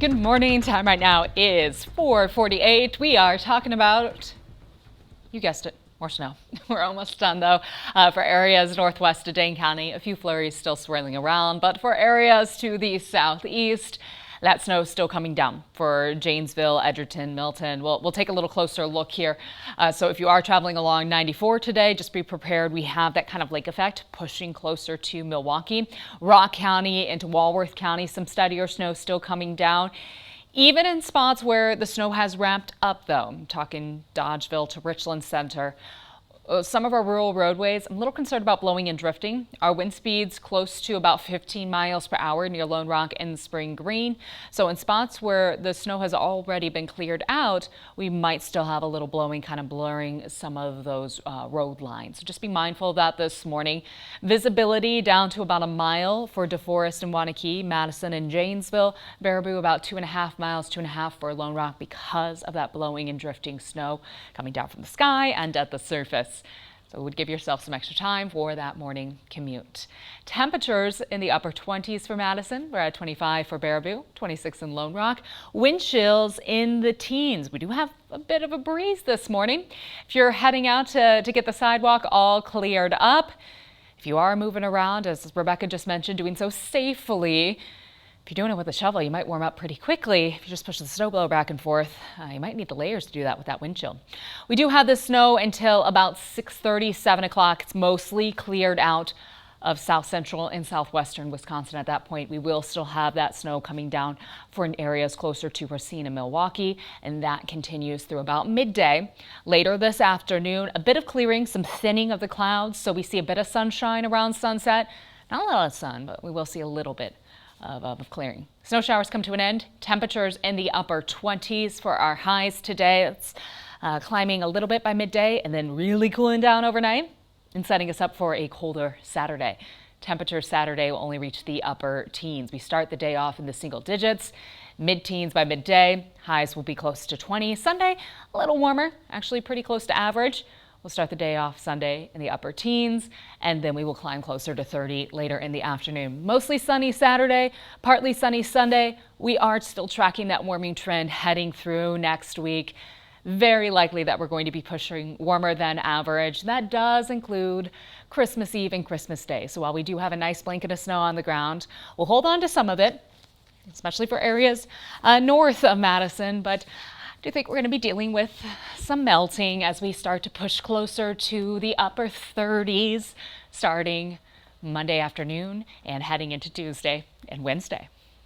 Good morning. Time right now is 4:48. We are talking about, you guessed it, more snow. We're almost done though. For areas northwest of Dane County, a few flurries still swirling around, but for areas to the southeast, that snow is still coming down for Janesville, Edgerton, Milton. We'll take a little closer look here. So if you are traveling along 94 today, just be prepared. We have that kind of lake effect pushing closer to Milwaukee, Rock County into Walworth County. Some steadier snow still coming down. Even in spots where the snow has ramped up, though. I'm talking Dodgeville to Richland Center. Some of our rural roadways, I'm a little concerned about blowing and drifting. Our wind speeds close to about 15 miles per hour near Lone Rock and Spring Green. So in spots where the snow has already been cleared out, we might still have a little blowing, kind of blurring some of those road lines. So just be mindful of that this morning. Visibility down to about a mile for DeForest and Waunakee, Madison and Janesville. Baraboo about 2.5 miles, 2.5 for Lone Rock because of that blowing and drifting snow coming down from the sky and at the surface. So it would give yourself some extra time for that morning commute. Temperatures in the upper 20s for Madison. We're at 25 for Baraboo, 26 in Lone Rock. Wind chills in the teens. We do have a bit of a breeze this morning. If you're heading out to get the sidewalk all cleared up, if you are moving around, as Rebecca just mentioned, doing so safely, if you're doing it with a shovel, you might warm up pretty quickly. If you just push the snowblower back and forth, you might need the layers to do that with that wind chill. We do have this snow until about 6:30, 7 o'clock. It's mostly cleared out of south central and southwestern Wisconsin at that point. We will still have that snow coming down for areas closer to Racine and Milwaukee, and that continues through about midday. Later this afternoon, a bit of clearing, some thinning of the clouds, so we see a bit of sunshine around sunset. Not a lot of sun, but we will see a little bit of clearing. Snow showers come to an end. Temperatures in the upper 20s for our highs today. It's climbing a little bit by midday and then really cooling down overnight and setting us up for a colder Saturday. Temperatures Saturday will only reach the upper teens. We start the day off in the single digits, mid-teens by midday. Highs will be close to 20. Sunday, a little warmer, actually pretty close to average. We'll start the day off Sunday in the upper teens, and then we will climb closer to 30 later in the afternoon. Mostly sunny Saturday, partly sunny Sunday. We are still tracking that warming trend heading through next week. Very likely that we're going to be pushing warmer than average. That does include Christmas Eve and Christmas Day. So while we do have a nice blanket of snow on the ground, we'll hold on to some of it, especially for areas north of Madison, but I do think we're going to be dealing with some melting as we start to push closer to the upper 30s starting Monday afternoon and heading into Tuesday and Wednesday.